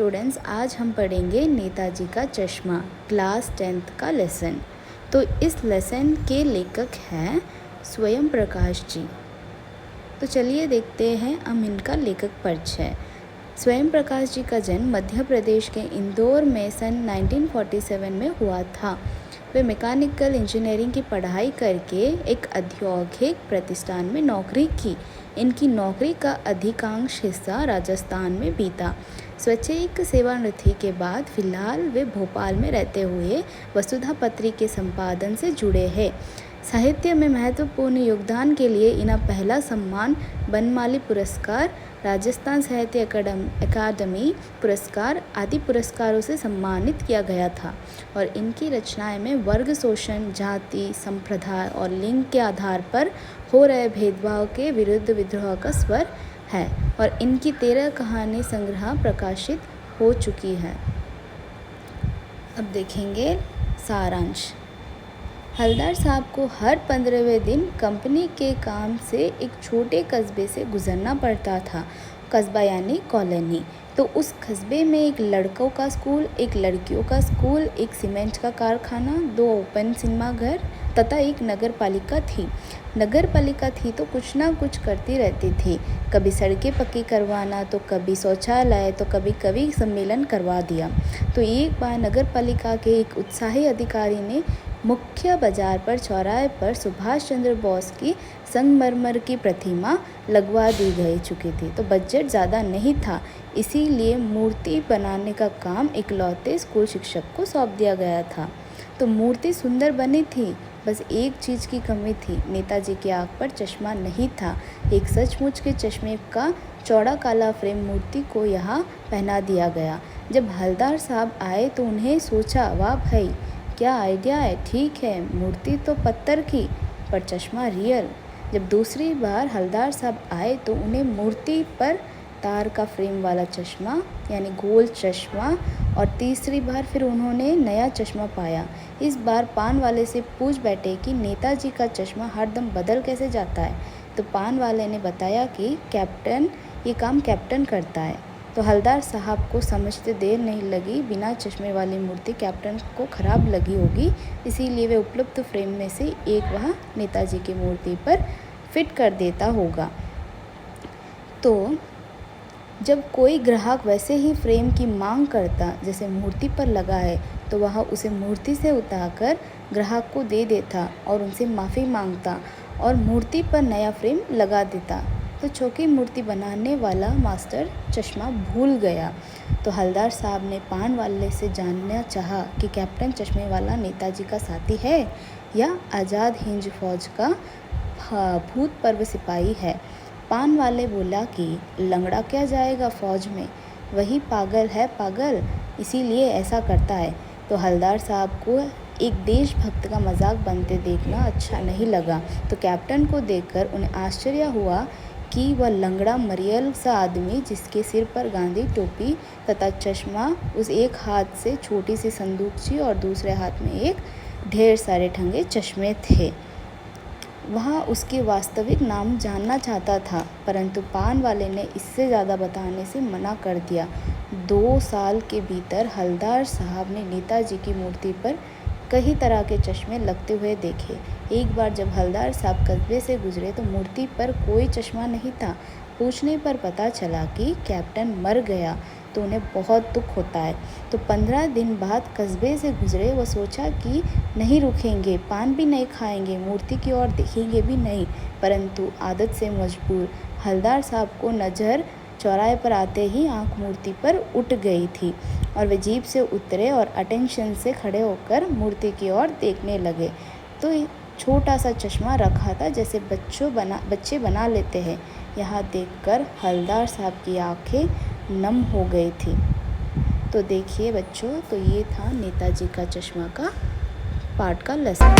Students, आज हम पढ़ेंगे नेताजी का चश्मा क्लास 10th का लेसन। तो इस लेसन के लेखक हैं स्वयं प्रकाश जी। तो चलिए देखते हैं हम इनका लेखक परिचय। स्वयं प्रकाश जी का जन्म मध्य प्रदेश के इंदौर में सन 1947 में हुआ था। वे मैकेनिकल इंजीनियरिंग की पढ़ाई करके एक औद्योगिक प्रतिष्ठान में नौकरी की। इनकी नौकरी का अधिकांश हिस्सा राजस्थान में बीता। स्वैच्छिक सेवानिवृत्ति के बाद फिलहाल वे भोपाल में रहते हुए वसुधा पत्रिका के संपादन से जुड़े हैं। साहित्य में महत्वपूर्ण योगदान के लिए इन्हें पहला सम्मान बनमाली पुरस्कार, राजस्थान साहित्य अकादमी पुरस्कार आदि पुरस्कारों से सम्मानित किया गया था। और इनकी रचनाएं में वर्ग शोषण, जाति, संप्रदाय और लिंग के आधार पर हो रहे भेदभाव के विरुद्ध विद्रोह का स्वर है। और इनकी 13 कहानी संग्रह प्रकाशित हो चुकी है। अब देखेंगे सारांश। हलदार साहब को हर 15वें दिन कंपनी के काम से एक छोटे कस्बे से गुजरना पड़ता था। कस्बा यानी कॉलोनी। तो उस कस्बे में एक लड़कों का स्कूल, एक लड़कियों का स्कूल, एक सीमेंट का कारखाना, 2 ओपन सिनेमा घर तथा एक नगर पालिका थी। नगर पालिका थी तो कुछ ना कुछ करती रहती थी। कभी सड़कें पक्की करवाना, तो कभी शौचालय, तो कभी कवि सम्मेलन करवा दिया। तो एक बार नगर पालिका के एक उत्साही अधिकारी ने मुख्य बाजार पर चौराहे पर सुभाष चंद्र बोस की संगमरमर की प्रतिमा लगवा दी गई चुकी थी। तो बजट ज़्यादा नहीं था, इसीलिए मूर्ति बनाने का काम इकलौते स्कूल शिक्षक को सौंप दिया गया था। तो मूर्ति सुंदर बनी थी, बस एक चीज़ की कमी थी। नेताजी की आँख पर चश्मा नहीं था। एक सचमुच के चश्मे का चौड़ा काला फ्रेम मूर्ति को यहाँ पहना दिया गया। जब हलदार साहब आए तो उन्हें सोचा, वाह भाई, क्या आइडिया है। ठीक है, मूर्ति तो पत्थर की, पर चश्मा रियल। जब दूसरी बार हलदार साहब आए तो उन्हें मूर्ति पर तार का फ्रेम वाला चश्मा यानी गोल चश्मा, और तीसरी बार फिर उन्होंने नया चश्मा पाया। इस बार पान वाले से पूछ बैठे कि नेताजी का चश्मा हरदम बदल कैसे जाता है। तो पान वाले ने बताया कि कैप्टन, ये काम कैप्टन करता है। तो हलदार साहब को समझते देर नहीं लगी। बिना चश्मे वाली मूर्ति कैप्टन को खराब लगी होगी, इसीलिए वे उपलब्ध फ्रेम में से एक वह नेताजी की मूर्ति पर फिट कर देता होगा। तो जब कोई ग्राहक वैसे ही फ्रेम की मांग करता जैसे मूर्ति पर लगा है, तो वह उसे मूर्ति से उतारकर ग्राहक को दे देता और उनसे माफ़ी मांगता और मूर्ति पर नया फ्रेम लगा देता। तो छोटी मूर्ति बनाने वाला मास्टर चश्मा भूल गया। तो हलदार साहब ने पान वाले से जानना चाहा कि कैप्टन चश्मे वाला नेताजी का साथी है या आज़ाद हिंद फौज का भूतपूर्व सिपाही है। पान वाले बोला कि लंगड़ा क्या जाएगा फौज में, वही पागल है पागल, इसीलिए ऐसा करता है। तो हलदार साहब को एक देशभक्त का मजाक बनते देखना अच्छा नहीं लगा। तो कैप्टन को देखकर उन्हें आश्चर्य हुआ कि वह लंगड़ा मरियल सा आदमी, जिसके सिर पर गांधी टोपी तथा चश्मा, उस एक हाथ से छोटी सी संदूकची और दूसरे हाथ में एक ढेर सारे ठंगे चश्मे थे। वह उसके वास्तविक नाम जानना चाहता था, परंतु पान वाले ने इससे ज़्यादा बताने से मना कर दिया। 2 साल के भीतर हलदार साहब ने नेताजी की मूर्ति पर कई तरह के चश्मे लगते हुए देखे। एक बार जब हलदार साहब कस्बे से गुजरे तो मूर्ति पर कोई चश्मा नहीं था। पूछने पर पता चला कि कैप्टन मर गया। तो उन्हें बहुत दुख होता है। तो 15 दिन बाद कस्बे से गुजरे। वह सोचा कि नहीं रुकेंगे, पान भी नहीं खाएंगे, मूर्ति की ओर देखेंगे भी नहीं, परंतु आदत से मजबूर हलदार साहब को नज़र चौराहे पर आते ही आंख मूर्ति पर उठ गई थी और वे जीप से उतरे और अटेंशन से खड़े होकर मूर्ति की ओर देखने लगे। तो छोटा सा चश्मा रखा था जैसे बच्चे बना लेते हैं। यहाँ देखकर हलदार साहब की आंखें नम हो गई थी। तो देखिए बच्चों, तो ये था नेताजी का चश्मा का पाठ का लेसन।